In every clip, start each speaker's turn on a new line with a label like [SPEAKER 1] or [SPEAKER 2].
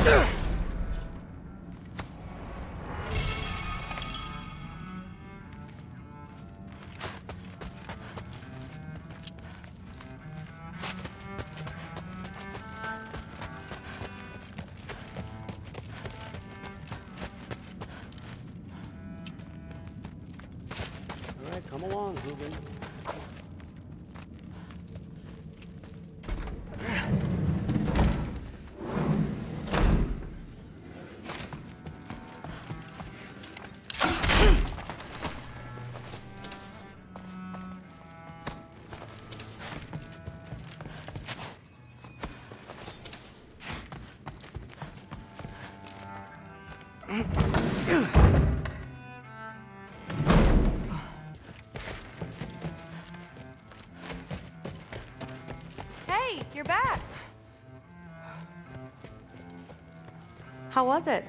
[SPEAKER 1] Alright, come along, Hugin.
[SPEAKER 2] Hey, you're back. How was it?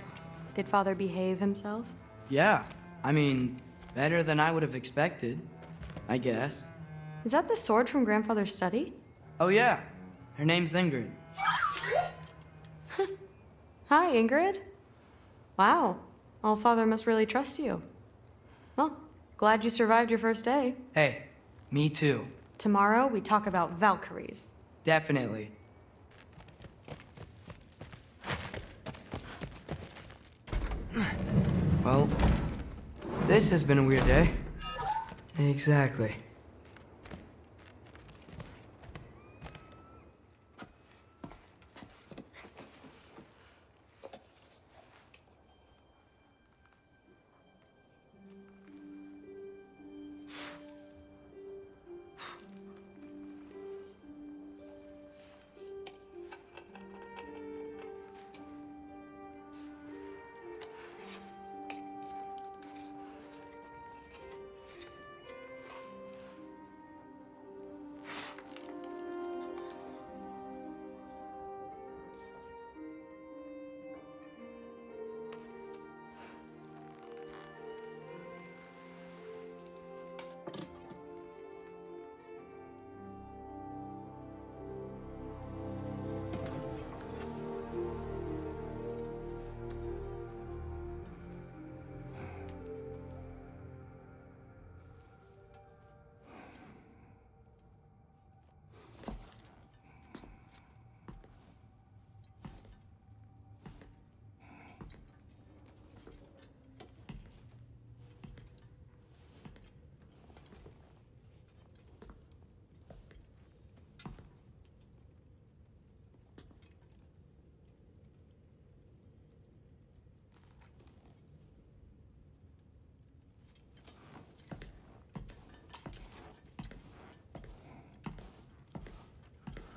[SPEAKER 2] Did Father behave himself?
[SPEAKER 3] Yeah, I mean, better than I would have expected, I guess.
[SPEAKER 2] Is that the sword from Grandfather's study?
[SPEAKER 3] Oh yeah, her name's Ingrid.
[SPEAKER 2] Hi, Ingrid. Wow, All-Father must really trust you. Well, glad you survived your first day.
[SPEAKER 3] Hey, me too.
[SPEAKER 2] Tomorrow, we talk about Valkyries.
[SPEAKER 3] Definitely. Well, this has been a weird day. Exactly.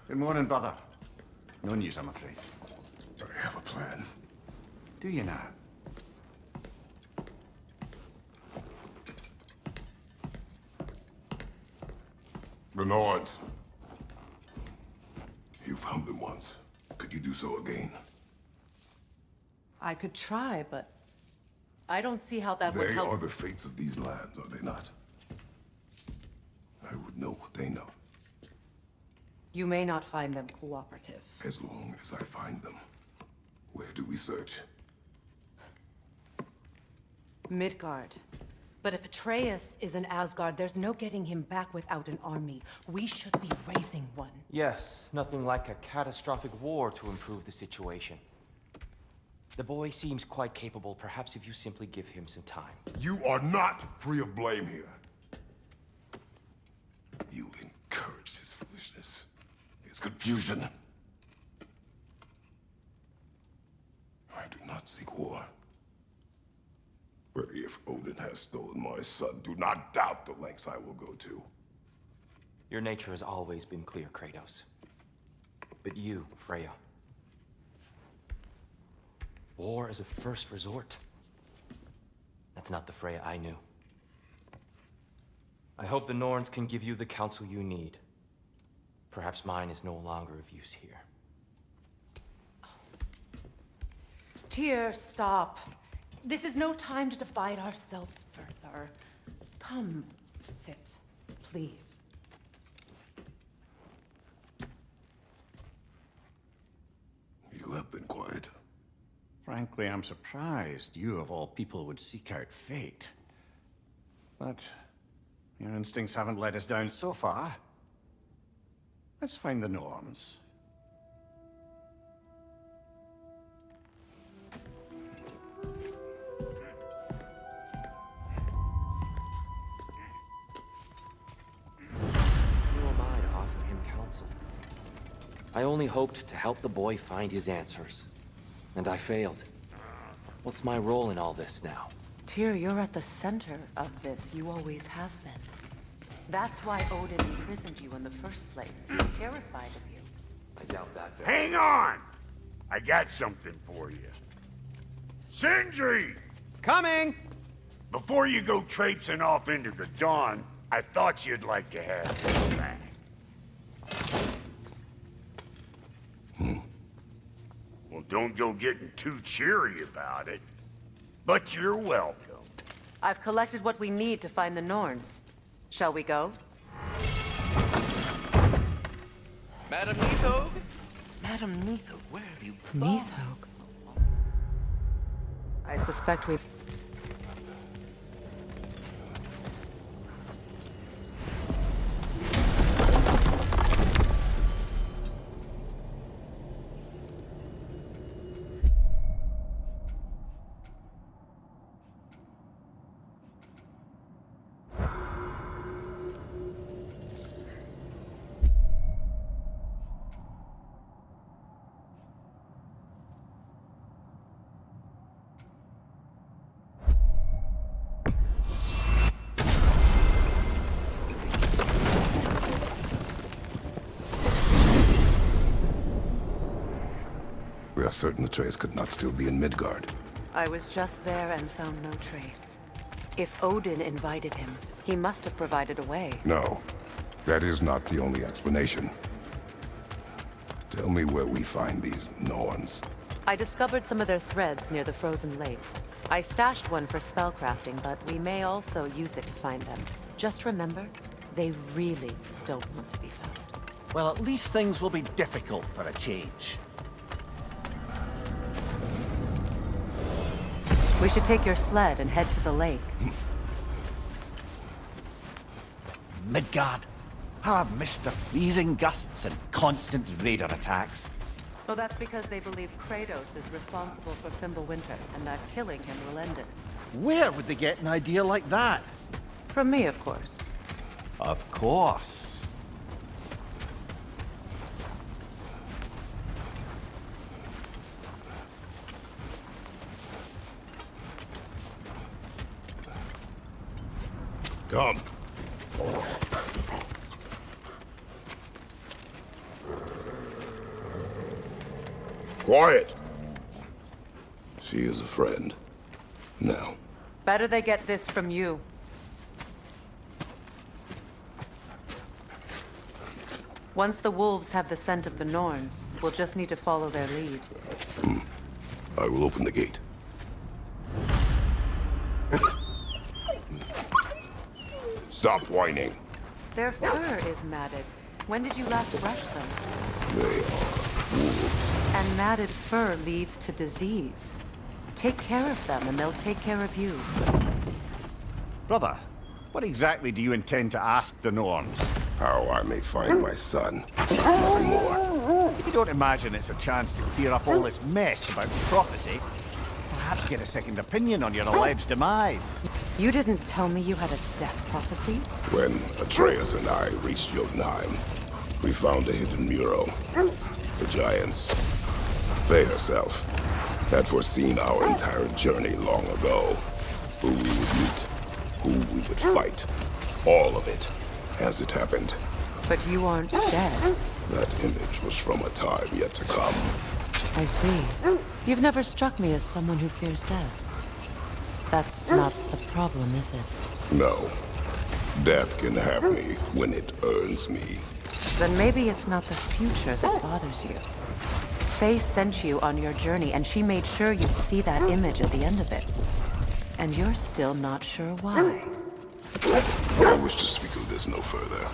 [SPEAKER 4] Good morning, brother. No news, I'm afraid.
[SPEAKER 5] I have a plan.
[SPEAKER 4] Do you now?
[SPEAKER 5] The Norns. You found them once. Could you do so again?
[SPEAKER 6] I could try, but I don't see how that would
[SPEAKER 5] They
[SPEAKER 6] help.
[SPEAKER 5] are the fates of these lands, are they not? I would know what they know,
[SPEAKER 6] You may not find them cooperative.
[SPEAKER 5] as long as I find them. Where do we search?
[SPEAKER 6] Midgard. But if Atreus is in Asgard, there's no getting him back without an army. We should be raising one.
[SPEAKER 7] Yes, nothing like a catastrophic war to improve the situation. The boy seems quite capable, perhaps if you simply give him some time.
[SPEAKER 5] You are not free of blame here. You encouraged his foolishness, his confusion. I do not seek war. But if Odin has stolen my son, do not doubt the lengths I will go to.
[SPEAKER 7] Your nature has always been clear, Kratos. But you, Freya. War is a first resort. That's not the Freya I knew. I hope the Norns can give you the counsel you need. Perhaps mine is no longer of use here.
[SPEAKER 6] Tyr, stop. This is no time to divide ourselves further. Come, sit, please.
[SPEAKER 5] You have been quiet.
[SPEAKER 4] Frankly, I'm surprised you of all people would seek out fate. But your instincts haven't let us down so far. Let's find the Norns.
[SPEAKER 7] Who am I to offer him counsel? I only hoped to help the boy find his answers. And I failed. What's my role in all this now?
[SPEAKER 6] Tyr, you're at the center of this. You always have been. That's why Odin imprisoned you in the first place. He's terrified of you.
[SPEAKER 7] I doubt that very
[SPEAKER 8] Hang on! I got something for you. Sindri!
[SPEAKER 1] Coming!
[SPEAKER 8] Before you go traipsing off into the dawn, I thought you'd like to have this back. Well, don't go getting too cheery about it. But you're welcome.
[SPEAKER 6] I've collected what we need to find the Norns. Shall we go?
[SPEAKER 9] Madam Neathog?
[SPEAKER 7] Madam Neathog, where have you
[SPEAKER 6] Neathog. I suspect we...
[SPEAKER 5] We are certain Atreus could not still be in Midgard.
[SPEAKER 6] I was just there and found no trace. If Odin invited him, he must have provided a way.
[SPEAKER 5] No, that is not the only explanation. Tell me where we find these Norns.
[SPEAKER 6] I discovered some of their threads near the frozen lake. I stashed one for spellcrafting, but we may also use it to find them. Just remember, they really don't want to be found.
[SPEAKER 10] Well, at least things will be difficult for a change.
[SPEAKER 6] We should take your sled and head to the lake.
[SPEAKER 10] Midgard. How I've missed the freezing gusts and constant raider attacks.
[SPEAKER 6] Well, that's because they believe Kratos is responsible for Fimbulwinter, and that killing him will end it.
[SPEAKER 10] Where would they get an idea like that?
[SPEAKER 6] From me, of course.
[SPEAKER 10] Of course.
[SPEAKER 5] Come. Quiet! She is a friend. Now.
[SPEAKER 6] Better they get this from you. Once the wolves have the scent of the Norns, we'll just need to follow their lead.
[SPEAKER 5] I will open the gate. Stop whining.
[SPEAKER 6] Their fur is matted. When did you last brush them?
[SPEAKER 5] They are wolves.
[SPEAKER 6] And matted fur leads to disease. Take care of them, and they'll take care of you.
[SPEAKER 4] Brother, what exactly do you intend to ask the Norns?
[SPEAKER 5] How I may find my son. Nothing more.
[SPEAKER 4] You don't imagine it's a chance to clear up all this mess about prophecy? Perhaps get a second opinion on your alleged demise.
[SPEAKER 6] You didn't tell me you had a death prophecy?
[SPEAKER 5] When Atreus and I reached Jotunheim, we found a hidden mural. The giants, Faye herself, had foreseen our entire journey long ago. Who we would meet, who we would fight. All of it, as it happened.
[SPEAKER 6] But you aren't dead.
[SPEAKER 5] That image was from a time yet to come.
[SPEAKER 6] I see. You've never struck me as someone who fears death. That's not the problem, is it?
[SPEAKER 5] No. Death can have me when it earns me.
[SPEAKER 6] Then maybe it's not the future that bothers you. Faye sent you on your journey, and she made sure you'd see that image at the end of it. And you're still not sure why.
[SPEAKER 5] I wish to speak of this no further.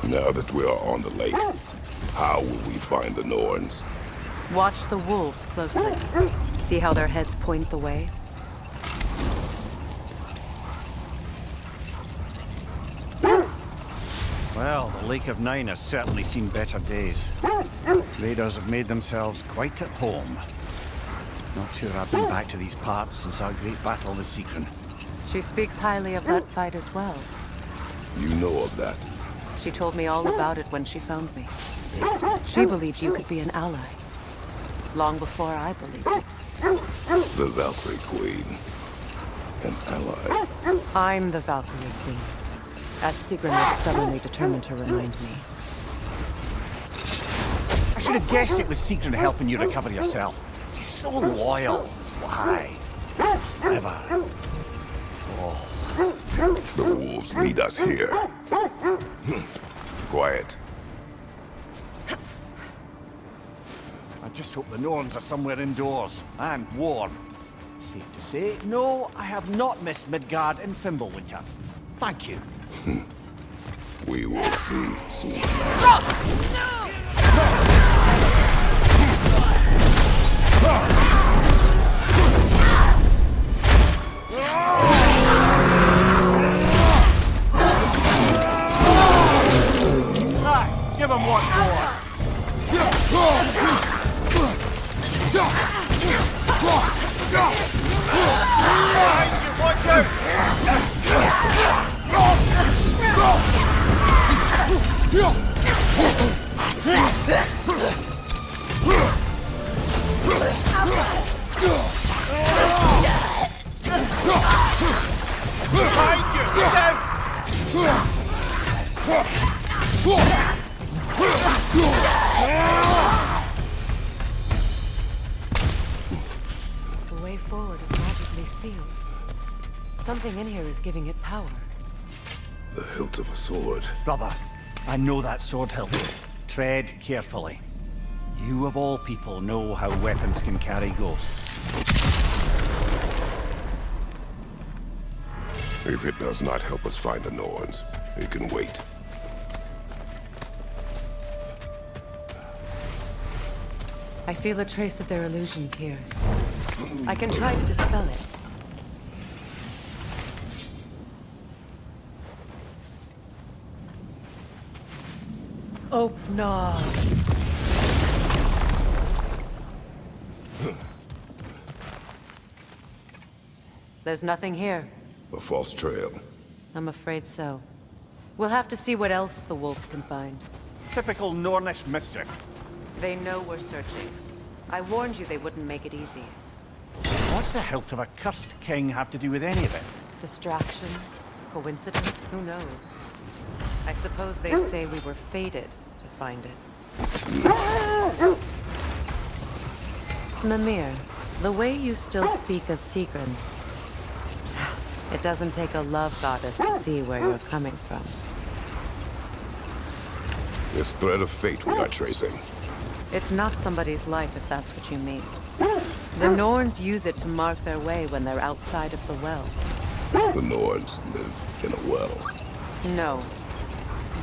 [SPEAKER 5] Now that we are on the lake, how will we find the Norns?
[SPEAKER 6] Watch the wolves closely. See how their heads point the way?
[SPEAKER 10] Well, the Lake of Nine has certainly seen better days. Raiders have made themselves quite at home. Not sure I've been back to these parts since our great battle with Seekron.
[SPEAKER 6] She speaks highly of that fight as well.
[SPEAKER 5] You know of that.
[SPEAKER 6] She told me all about it when she found me. She believed you could be an ally. Long before I believed it.
[SPEAKER 5] The Valkyrie Queen. An ally.
[SPEAKER 6] I'm the Valkyrie Queen, as Sigrun was stubbornly determined to remind me.
[SPEAKER 10] I should have guessed it was Seekron helping you recover yourself. She's so loyal. Why? Never. Oh.
[SPEAKER 5] The wolves lead us here. Quiet.
[SPEAKER 10] I just hope the Norns are somewhere indoors and warm. Safe to say, no, I have not missed Midgard in Fimbulwinter. Thank you.
[SPEAKER 5] We will see soon.
[SPEAKER 10] Give him what for. Watch out!
[SPEAKER 6] The way forward is magically sealed. Something in here is giving it power.
[SPEAKER 5] The hilt of a sword.
[SPEAKER 10] Brother, I know that sword hilt. Tread carefully. You of all people know how weapons can carry ghosts.
[SPEAKER 5] If it does not help us find the Norns, it can wait.
[SPEAKER 6] I feel a trace of their illusions here. I can try to dispel it. Oh, no. There's nothing here.
[SPEAKER 5] A false trail.
[SPEAKER 6] I'm afraid so. We'll have to see what else the wolves can find.
[SPEAKER 10] Typical Nornish mischief.
[SPEAKER 6] They know we're searching. I warned you they wouldn't make it easy.
[SPEAKER 10] What's the hilt of a cursed king have to do with any of it?
[SPEAKER 6] Distraction? Coincidence? Who knows? I suppose they'd say we were fated to find it. Mimir, the way you still speak of Seekron, it doesn't take a love goddess to see where you're coming from.
[SPEAKER 5] This thread of fate we are tracing.
[SPEAKER 6] It's not somebody's life, if that's what you mean. The Norns use it to mark their way when they're outside of the well.
[SPEAKER 5] The Norns live in a well.
[SPEAKER 6] No.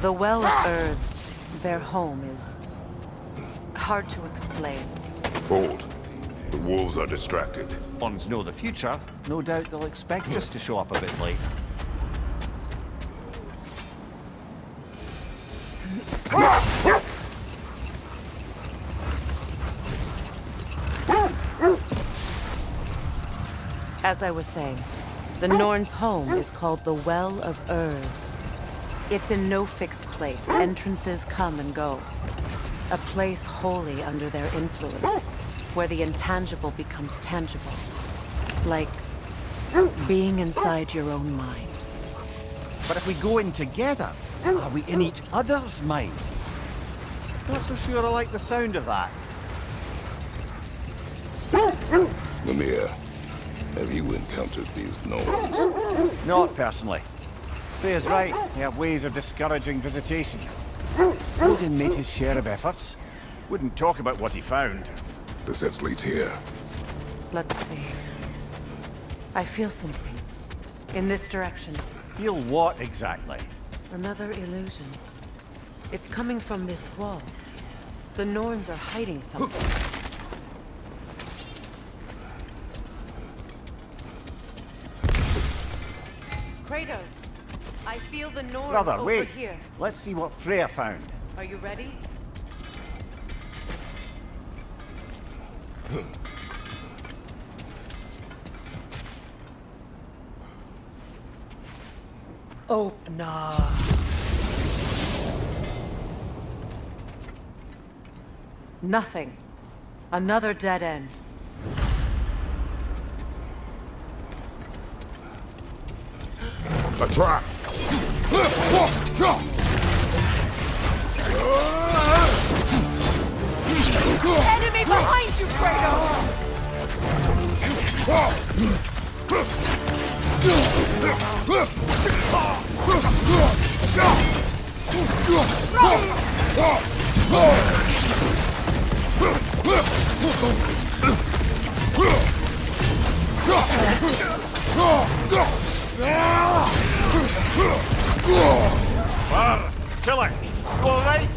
[SPEAKER 6] The Well of Earth, their home, is hard to explain.
[SPEAKER 5] Hold. The wolves are distracted.
[SPEAKER 10] Ones know the future. No doubt they'll expect us to show up a bit late.
[SPEAKER 6] As I was saying, the Norns' home is called the Well of Earth. It's in no fixed place. Entrances come and go. A place wholly under their influence, where the intangible becomes tangible. Like being inside your own mind.
[SPEAKER 10] But if we go in together, are we in each other's mind? Not so sure I like the sound of that.
[SPEAKER 5] Mimir, have you encountered these Norns?
[SPEAKER 10] Not personally. Faye's right. They have ways of discouraging visitation. Odin made his share of efforts. Wouldn't talk about what he found.
[SPEAKER 5] The sense leads here.
[SPEAKER 6] Let's see. I feel something. In this direction.
[SPEAKER 10] Feel what exactly?
[SPEAKER 6] Another illusion. It's coming from this wall. The Norns are hiding something. Kratos, I feel the Norns
[SPEAKER 10] Brother,
[SPEAKER 6] over
[SPEAKER 10] wait.
[SPEAKER 6] here.
[SPEAKER 10] Let's see what Freya found.
[SPEAKER 6] Are you ready? Open up. Nothing. Another dead end.
[SPEAKER 5] A trap!
[SPEAKER 6] Enemy behind you, Kratos!
[SPEAKER 10] Killer! You alright?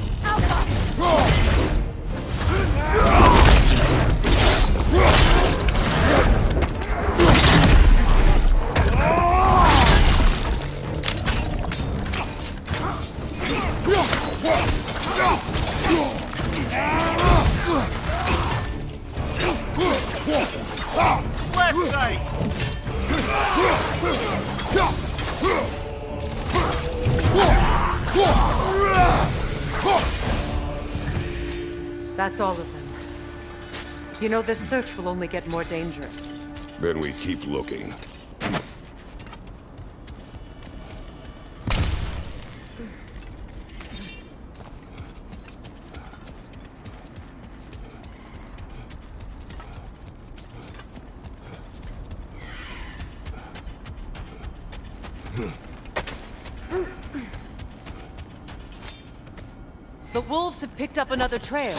[SPEAKER 10] Left side!
[SPEAKER 6] That's all of them. You know, this search will only get more dangerous.
[SPEAKER 5] Then we keep looking.
[SPEAKER 6] The wolves have picked up another trail.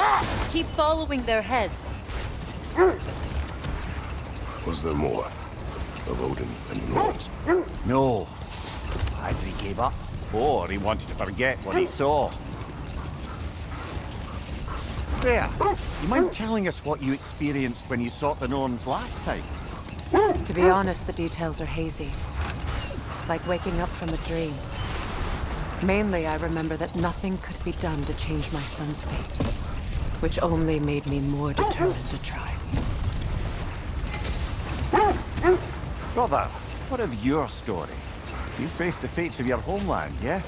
[SPEAKER 6] Keep following their heads.
[SPEAKER 5] Was there more? Of Odin and the Norns?
[SPEAKER 10] No. Either he gave up, or he wanted to forget what he saw. Freya, you mind telling us what you experienced when you sought the Norns last time?
[SPEAKER 6] To be honest, the details are hazy. Like waking up from a dream. Mainly, I remember that nothing could be done to change my son's fate. Which only made me more determined to try.
[SPEAKER 10] Brother, what of your story? You faced the fates of your homeland, yeah?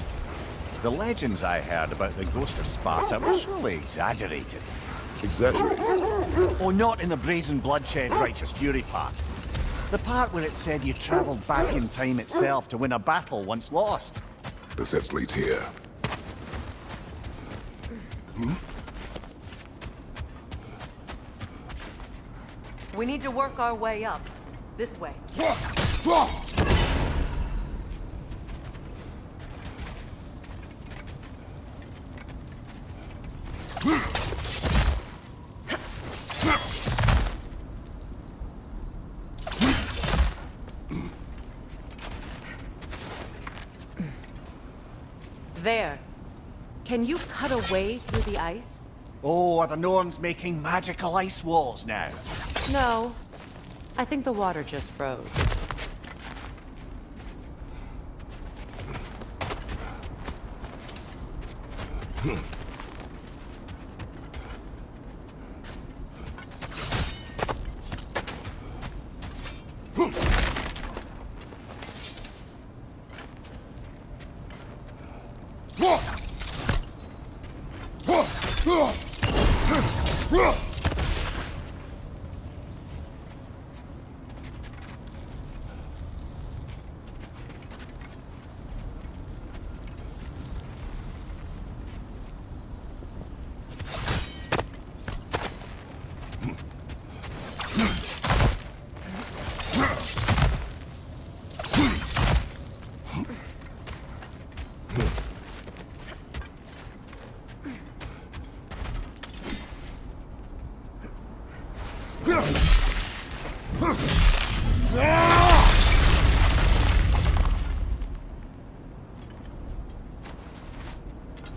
[SPEAKER 10] The legends I heard about the ghost of Sparta were surely exaggerated.
[SPEAKER 5] Exaggerated?
[SPEAKER 10] Oh, not in the brazen bloodshed righteous fury part. The part where it said you travelled back in time itself to win a battle once lost.
[SPEAKER 5] The sense leads here.
[SPEAKER 6] We need to work our way up. This way. There. Can you cut a way through the ice?
[SPEAKER 10] Oh, are the Norns making magical ice walls now?
[SPEAKER 6] No. I think the water just froze.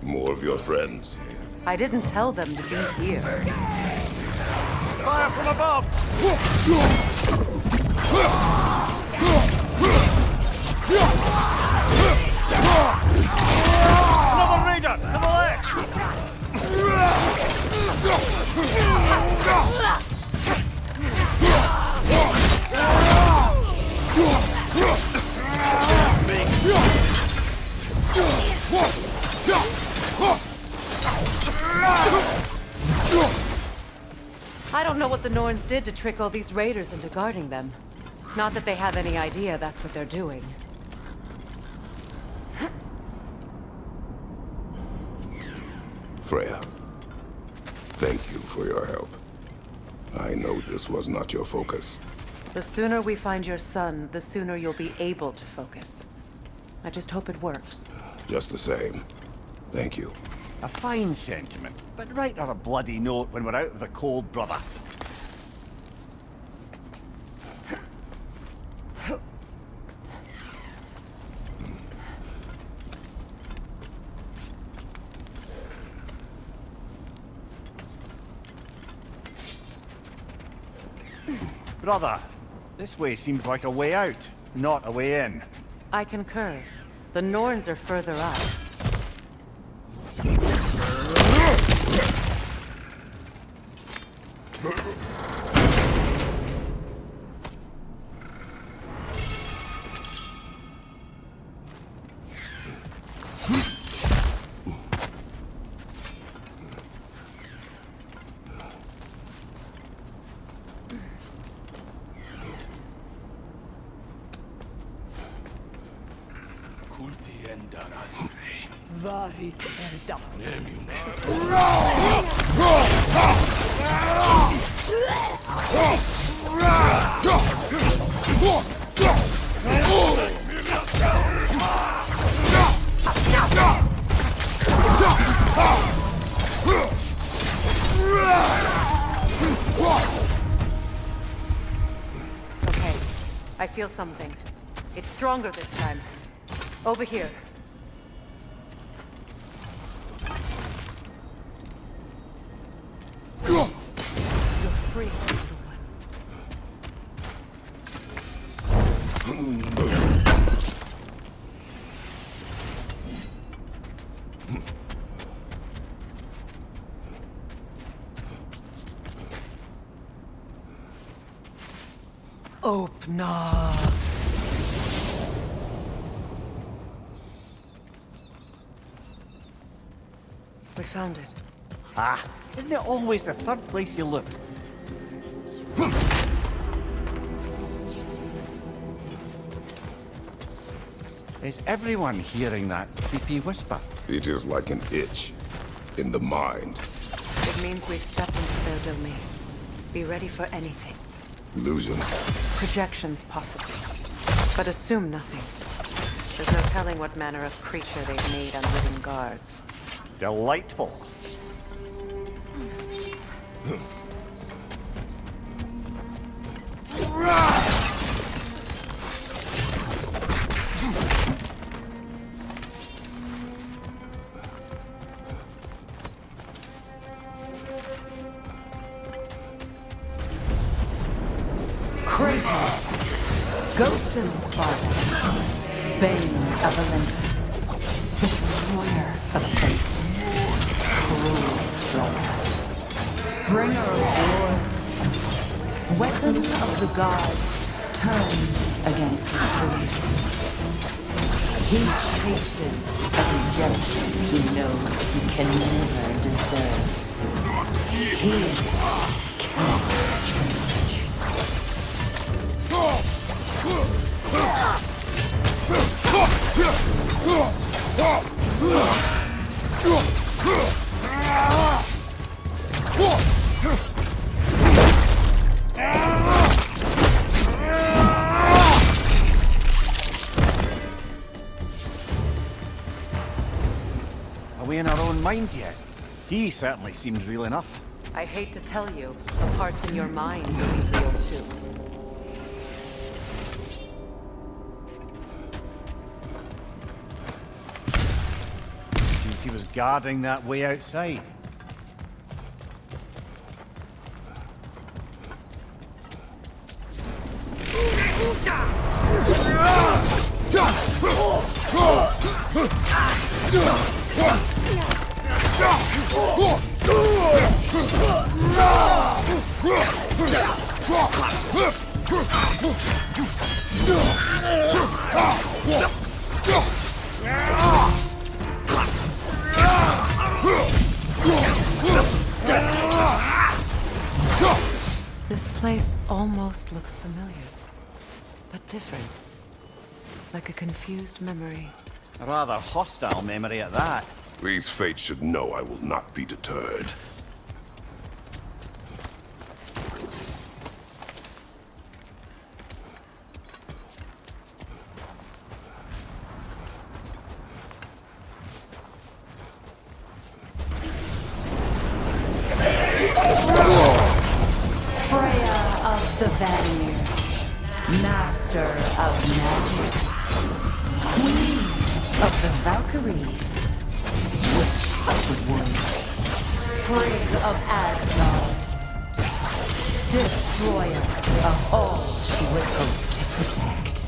[SPEAKER 5] More of your friends.
[SPEAKER 6] I didn't tell them to be here.
[SPEAKER 8] Fire from above! Another raider! To the left!
[SPEAKER 6] I don't know what the Norns did to trick all these raiders into guarding them. Not that they have any idea that's what they're doing.
[SPEAKER 5] Freya, thank you for your help. I know this was not your focus.
[SPEAKER 6] The sooner we find your son, the sooner you'll be able to focus. I just hope it works.
[SPEAKER 5] Just the same, thank you.
[SPEAKER 10] A fine sentiment, but write her a bloody note when we're out of the cold, brother. Brother, this way seems like a way out, not a way in.
[SPEAKER 6] I concur. The Norns are further up. Okay, I feel something. It's stronger this time. Over here. You're free, little one. Open up. We found it.
[SPEAKER 10] Ah, isn't it always the third place you look? Is everyone hearing that creepy whisper?
[SPEAKER 5] It is like an itch in the mind.
[SPEAKER 6] It means we've stepped into their domain. Be ready for anything.
[SPEAKER 5] Illusions.
[SPEAKER 6] Projections, possibly. But assume nothing. There's no telling what manner of creature they've made unwitting guards.
[SPEAKER 10] Delightful.
[SPEAKER 11] Kratos, Ghost of Sparta, Bane of Olympus, Destroyer of Fate, Cruel Striker, Bringer of War, Weapon of the Gods, turned against his beliefs. He chases a redemption he knows he can never deserve. He cannot change.
[SPEAKER 10] Are we in our own minds yet? He certainly seems real enough.
[SPEAKER 6] I hate to tell you, the parts in your mind will be real too.
[SPEAKER 10] he was guarding that way outside.
[SPEAKER 6] This place almost looks familiar, but different. Like a confused memory.
[SPEAKER 10] A rather hostile memory at that.
[SPEAKER 5] These fates should know I will not be deterred.
[SPEAKER 11] The Vanir, master of magics, queen of the Valkyries, witch of the woods, frigg of Asgard, destroyer of all she would hope to protect.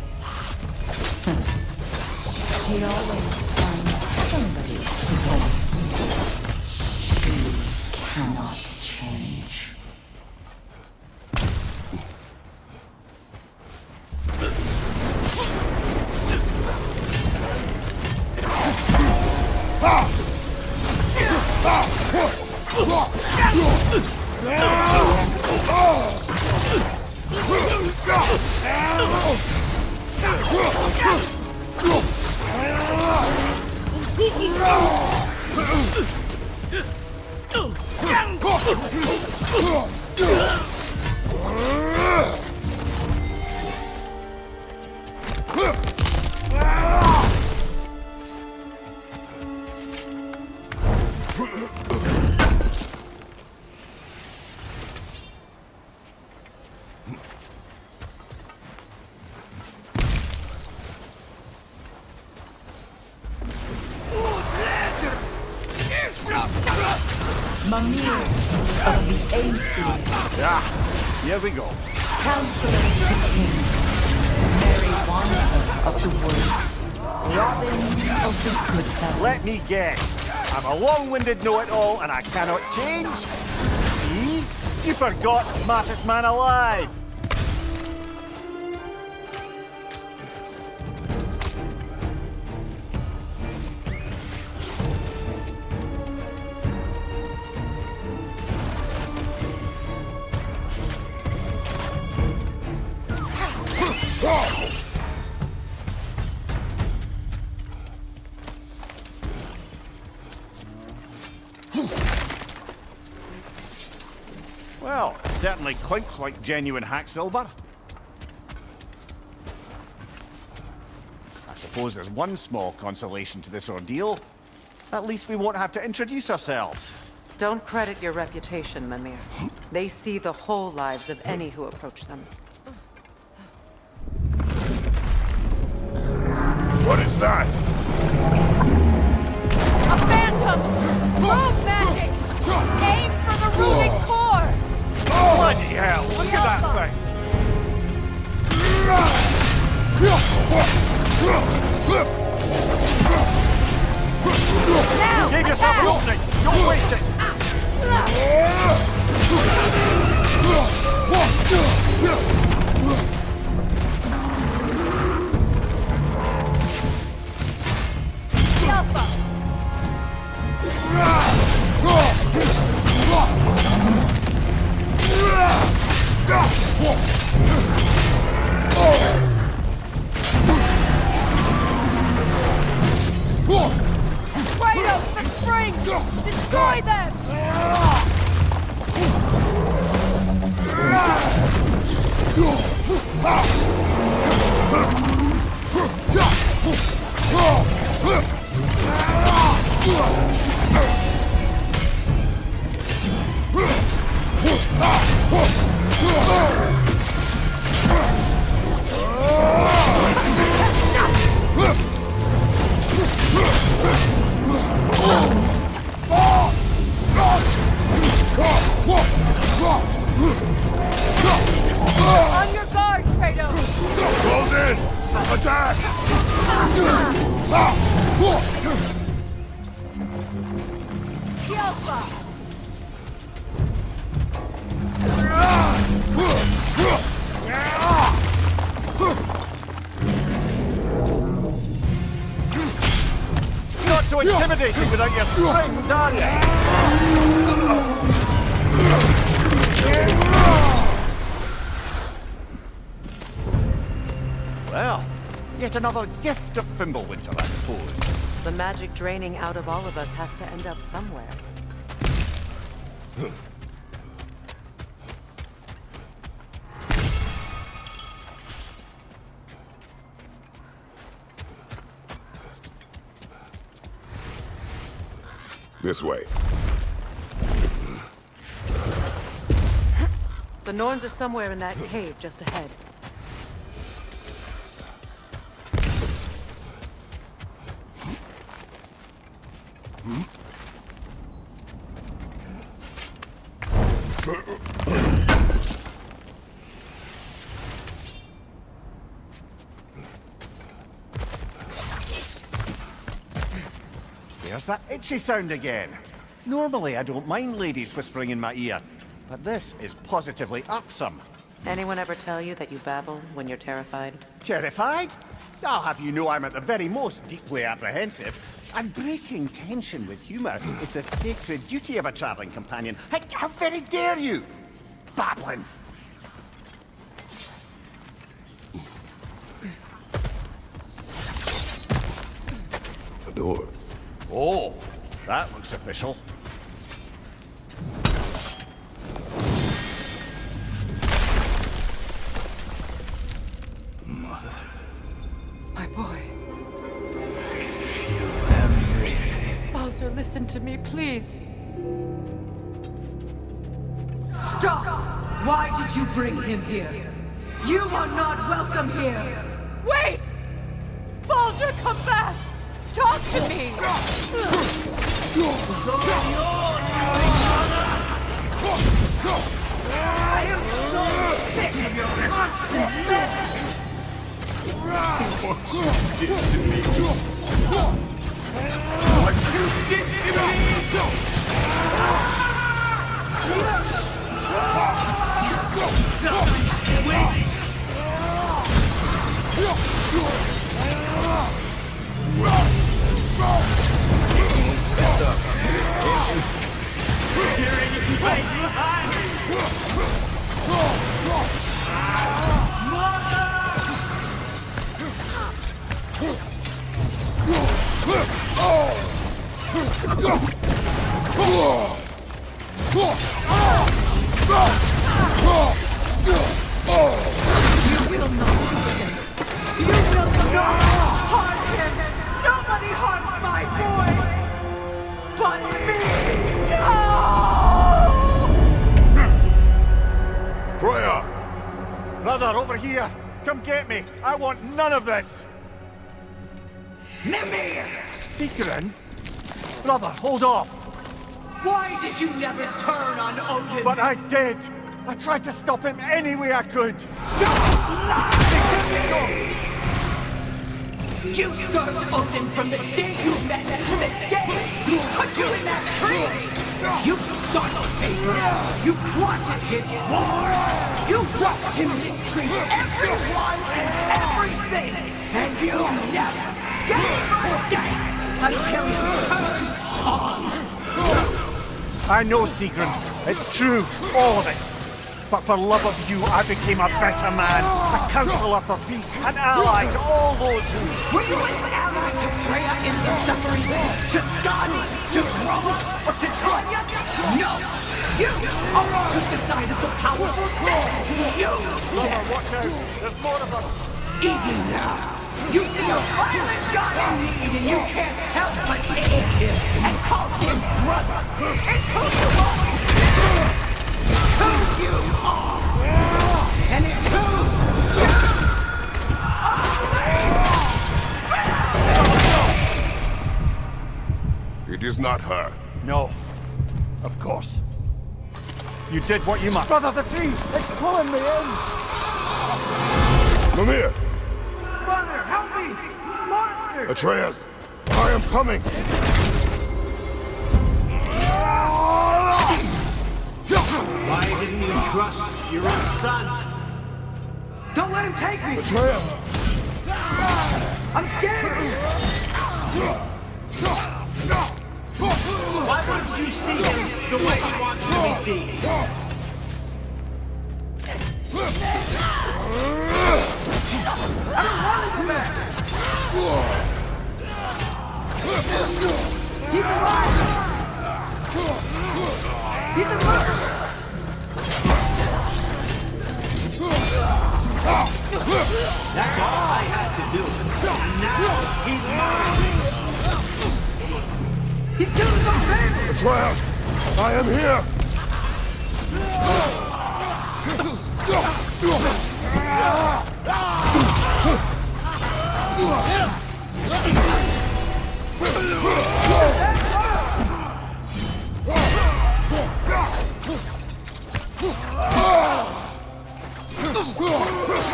[SPEAKER 11] She always finds somebody to blame. She cannot change. Mimir of the Aces.
[SPEAKER 10] Yeah, here we go.
[SPEAKER 11] Counselor to kings. Mary Wanderer of the woods. Robin of the good fellows.
[SPEAKER 10] Let me guess. I'm a long-winded know-it-all and I cannot change? See? You forgot smartest man alive. Well, it certainly clinks like genuine hack silver. I suppose there's one small consolation to this ordeal. At least we won't have to introduce ourselves.
[SPEAKER 6] Don't credit your reputation, Mimir. They see the whole lives of any who approach them.
[SPEAKER 5] What is that?
[SPEAKER 12] A phantom! Rogue magic! Aim for the runic core!
[SPEAKER 10] Bloody hell! Look at that thing!
[SPEAKER 12] Now!
[SPEAKER 10] Give yourself an opening! Don't waste it!
[SPEAKER 12] Kratos, the spring! Destroy them!
[SPEAKER 10] Not so intimidating without your strings, are you? Well, yet another gift of Fimbulwinter, I suppose.
[SPEAKER 6] The magic draining out of all of us has to end up somewhere.
[SPEAKER 5] This way.
[SPEAKER 6] The Norns are somewhere in that cave just ahead.
[SPEAKER 10] There's that itchy sound again. Normally I don't mind ladies whispering in my ear, but this is positively irksome.
[SPEAKER 6] Anyone ever tell you that you babble when you're terrified?
[SPEAKER 10] Terrified? I'll have you know I'm at the very most deeply apprehensive. And breaking tension with humour is the sacred duty of a travelling companion. How very dare you! Babbling!
[SPEAKER 5] The door.
[SPEAKER 10] Oh, that looks official.
[SPEAKER 13] Mother.
[SPEAKER 12] My boy.
[SPEAKER 13] I feel everything.
[SPEAKER 12] Baldur, listen to me, please.
[SPEAKER 14] Stop! Why did you bring him here? You are not welcome here!
[SPEAKER 12] Wait! Baldur, come back! Talk to me!
[SPEAKER 14] I am so sick of your constant mess!
[SPEAKER 13] What you did to me.
[SPEAKER 14] What you did to me! Nobody harms my boy! But me! No!
[SPEAKER 5] Freya!
[SPEAKER 10] Brother, over here! Come get me! I want none of this!
[SPEAKER 14] Mimir!
[SPEAKER 10] Secret? Brother, hold off!
[SPEAKER 14] Why did you never turn on Odin?
[SPEAKER 10] But I did! I tried to stop him any way I could!
[SPEAKER 14] Don't lie! You served Odin from the day you met to the day he put you in that tree! You startled me! You plotted his war! You watched him mistreat everyone and everything! And you never gave a damn until you turned on!
[SPEAKER 10] I know, Sigrun. It's true, all of it. But for love of you, I became a better man. A counselor for peace, an ally to all those who...
[SPEAKER 14] Were you an ally to Freya in the suffering? To Skadi? To Roma? Or to Troya? No! You always took the side of the powerful. You!
[SPEAKER 10] Lover, watch out! There's more of them!
[SPEAKER 14] Even now, you see a violent god in need and you can't help but aid him and call him brother. It's who you always been. Who you are. And it's who you
[SPEAKER 5] are. It is not her.
[SPEAKER 10] No. Of course. You did what you must. Brother, the tree! It's pulling me in!
[SPEAKER 5] Mimir!
[SPEAKER 14] Brother, help me! Monster!
[SPEAKER 5] Atreus! I am coming!
[SPEAKER 14] Why didn't you trust your own son? Don't let him take me!
[SPEAKER 5] Betrayal!
[SPEAKER 14] I'm scared! Why wouldn't you see him the way he wants to be seen? I don't want to go back! He's alive! He's alive! That's all I had to do. And now he's mine! He's killing my family!
[SPEAKER 5] Betrayal! I am here!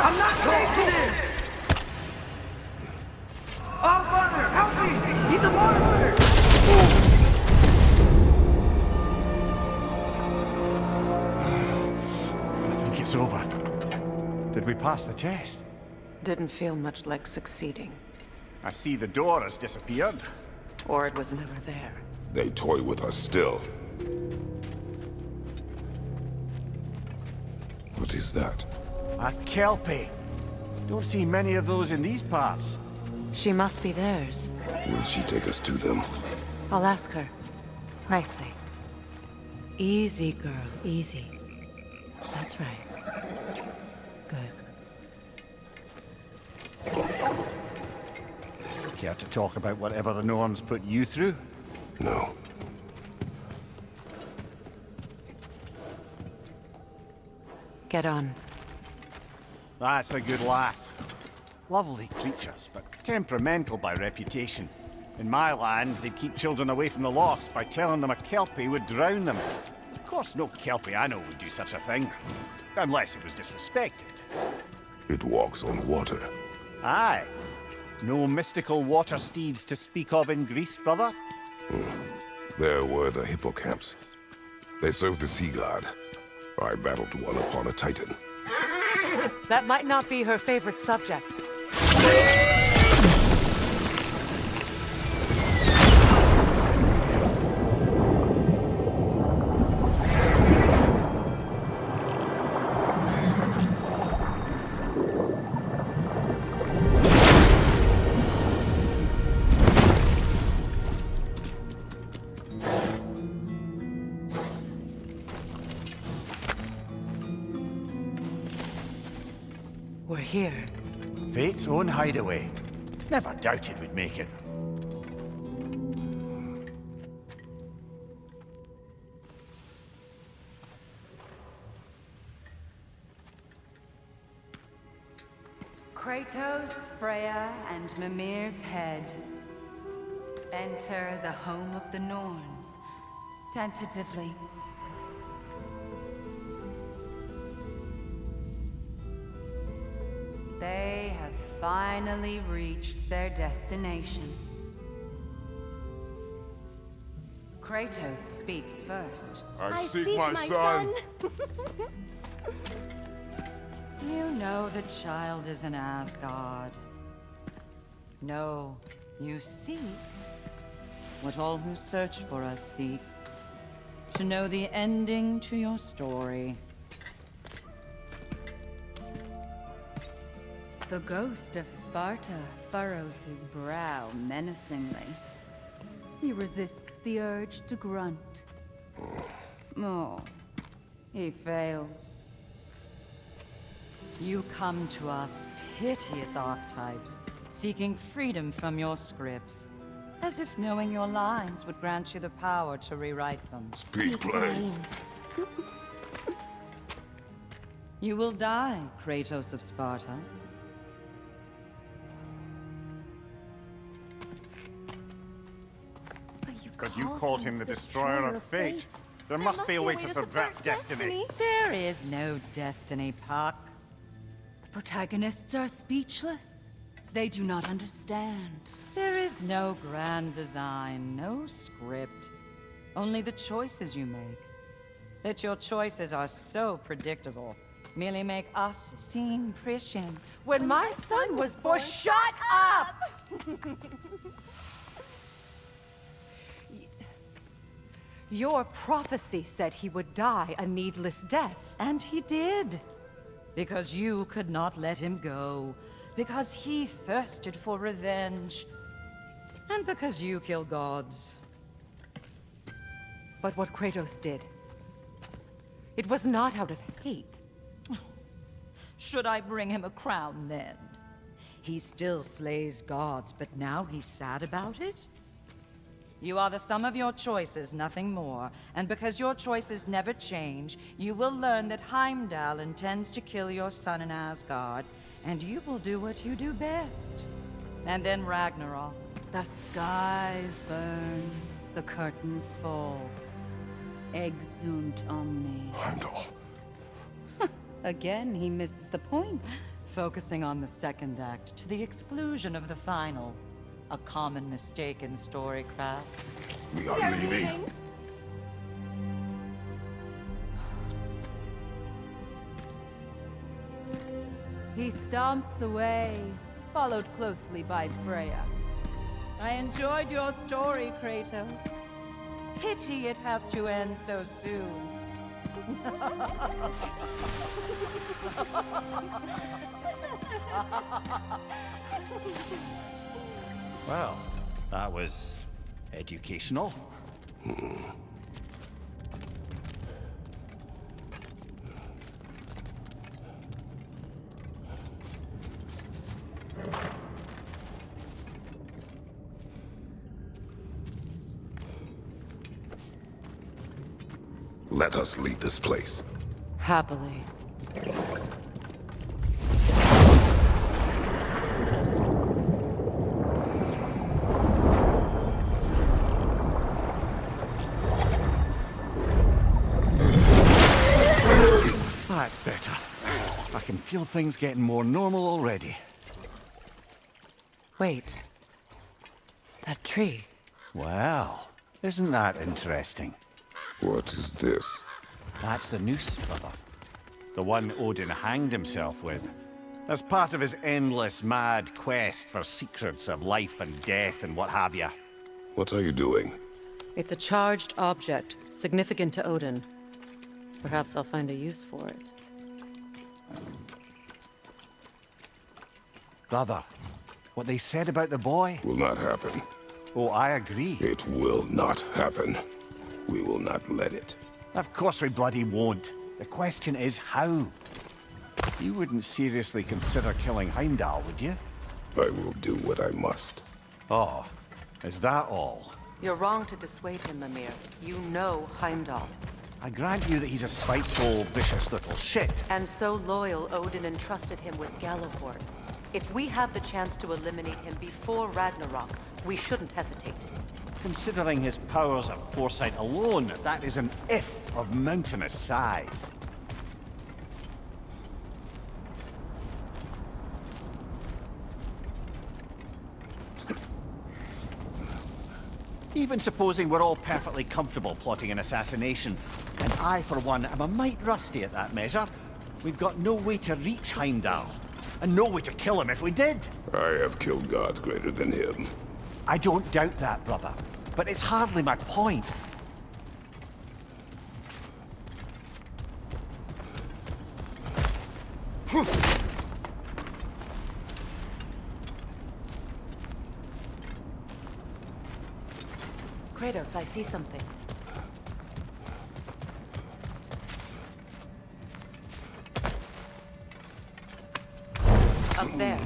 [SPEAKER 14] I'm not safe in it! Oh, Father, help me! He's a monster!
[SPEAKER 10] I think it's over. Did we pass the test?
[SPEAKER 6] Didn't feel much like succeeding.
[SPEAKER 10] I see the door has disappeared.
[SPEAKER 6] Or it was never there.
[SPEAKER 5] They toy with us still. What is that?
[SPEAKER 10] A kelpie. Don't see many of those in these parts.
[SPEAKER 6] She must be theirs.
[SPEAKER 5] Will she take us to them?
[SPEAKER 6] I'll ask her. Nicely. Easy, girl, easy. That's right. Good.
[SPEAKER 10] Care to talk about whatever the Norns put you through?
[SPEAKER 5] No.
[SPEAKER 6] Get on.
[SPEAKER 10] That's a good lass. Lovely creatures, but temperamental by reputation. In my land, they'd keep children away from the lochs by telling them a kelpie would drown them. Of course, no kelpie I know would do such a thing. Unless it was disrespected.
[SPEAKER 5] It walks on water.
[SPEAKER 10] Aye. No mystical water steeds to speak of in Greece, brother?
[SPEAKER 5] There were the hippocamps. They served the sea god. I battled one upon a titan.
[SPEAKER 6] That might not be her favorite subject. We're here.
[SPEAKER 10] Fate's own hideaway. Never doubted we'd make it.
[SPEAKER 15] Kratos, Freya, and Mimir's head. Enter the home of the Norns, tentatively. They have finally reached their destination. Kratos speaks first.
[SPEAKER 5] I seek my son.
[SPEAKER 16] You know the child is in Asgard. No, you seek what all who search for us seek. To know the ending to your story.
[SPEAKER 15] The ghost of Sparta furrows his brow menacingly. He resists the urge to grunt. Oh, he fails.
[SPEAKER 16] You come to us, piteous archetypes, seeking freedom from your scripts. As if knowing your lines would grant you the power to rewrite them.
[SPEAKER 5] Speak plain.
[SPEAKER 16] You will die, Kratos of Sparta.
[SPEAKER 10] But you called him the destroyer of fate. There must be a way to subvert destiny.
[SPEAKER 16] There is no destiny, Puck.
[SPEAKER 15] The protagonists are speechless. They do not understand.
[SPEAKER 16] There is There's no grand design, no script. Only the choices you make. That your choices are so predictable merely make us seem prescient.
[SPEAKER 12] When my son was born, shut up! Your prophecy said he would die a needless death.
[SPEAKER 16] And he did. Because you could not let him go. Because he thirsted for revenge. And because you kill gods.
[SPEAKER 12] But what Kratos did, it was not out of hate.
[SPEAKER 16] Should I bring him a crown then? He still slays gods, but now he's sad about it? You are the sum of your choices, nothing more. And because your choices never change, you will learn that Heimdall intends to kill your son in Asgard, and you will do what you do best. And then Ragnarok.
[SPEAKER 15] The skies burn, the curtains fall. Exunt omnes.
[SPEAKER 5] Heimdall.
[SPEAKER 15] Again, he misses the point.
[SPEAKER 16] Focusing on the second act to the exclusion of the final. A common mistake in storycraft.
[SPEAKER 5] We are leaving.
[SPEAKER 15] He stomps away, followed closely by Freya.
[SPEAKER 16] I enjoyed your story, Kratos. Pity it has to end so soon.
[SPEAKER 10] Well, that was educational.
[SPEAKER 5] Let us leave this place.
[SPEAKER 6] Happily.
[SPEAKER 10] That's better. I can feel things getting more normal already.
[SPEAKER 6] Wait. That tree.
[SPEAKER 10] Well, isn't that interesting?
[SPEAKER 5] What is this?
[SPEAKER 10] That's the noose, brother. The one Odin hanged himself with. As part of his endless, mad quest for secrets of life and death and what have you.
[SPEAKER 5] What are you doing?
[SPEAKER 6] It's a charged object, significant to Odin. Perhaps I'll find a use for it.
[SPEAKER 10] Brother, what they said about the boy?
[SPEAKER 5] Will not happen.
[SPEAKER 10] Oh, I agree.
[SPEAKER 5] It will not happen. We will not let it.
[SPEAKER 10] Of course we bloody won't. The question is how. You wouldn't seriously consider killing Heimdall, would you?
[SPEAKER 5] I will do what I must.
[SPEAKER 10] Oh, is that all?
[SPEAKER 6] You're wrong to dissuade him, Mimir. You know Heimdall.
[SPEAKER 10] I grant you that he's a spiteful, vicious little shit.
[SPEAKER 6] And so loyal, Odin entrusted him with Gjallarhorn. If we have the chance to eliminate him before Ragnarok, we shouldn't hesitate.
[SPEAKER 10] Considering his powers of foresight alone, that is an if of mountainous size. Even supposing we're all perfectly comfortable plotting an assassination, and I, for one, am a mite rusty at that measure, we've got no way to reach Heimdall, and no way to kill him if we did.
[SPEAKER 5] I have killed gods greater than him.
[SPEAKER 10] I don't doubt that, brother, but it's hardly my point.
[SPEAKER 6] Kratos, I see something. Up there.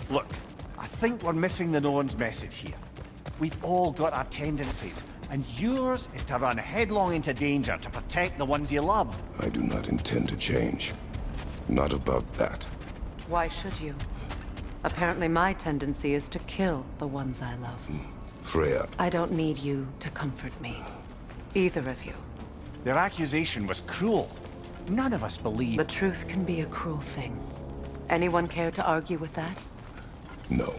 [SPEAKER 10] Look, I think we're missing the Norns' message here. We've all got our tendencies, and yours is to run headlong into danger to protect the ones you love.
[SPEAKER 5] I do not intend to change. Not about that.
[SPEAKER 6] Why should you? Apparently my tendency is to kill the ones I love.
[SPEAKER 5] Freya.
[SPEAKER 6] I don't need you to comfort me. Either of you.
[SPEAKER 10] Their accusation was cruel. None of us believe...
[SPEAKER 6] The truth can be a cruel thing. Anyone care to argue with that?
[SPEAKER 5] No.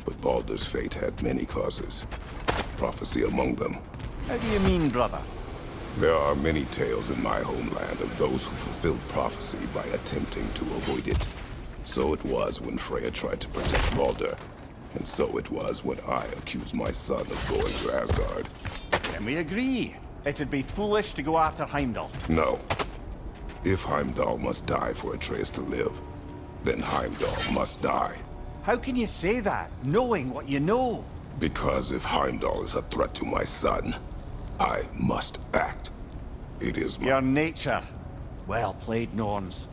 [SPEAKER 5] But Baldur's fate had many causes. Prophecy among them.
[SPEAKER 10] How do you mean, brother?
[SPEAKER 5] There are many tales in my homeland of those who fulfilled prophecy by attempting to avoid it. So it was when Freya tried to protect Baldur. And so it was when I accused my son of going to Asgard.
[SPEAKER 10] Then we agree. It'd be foolish to go after Heimdall.
[SPEAKER 5] No. If Heimdall must die for Atreus to live, then Heimdall must die.
[SPEAKER 10] How can you say that, knowing what you know?
[SPEAKER 5] Because if Heimdall is a threat to my son, I must act. It is my...
[SPEAKER 10] Your nature. Well played, Norns.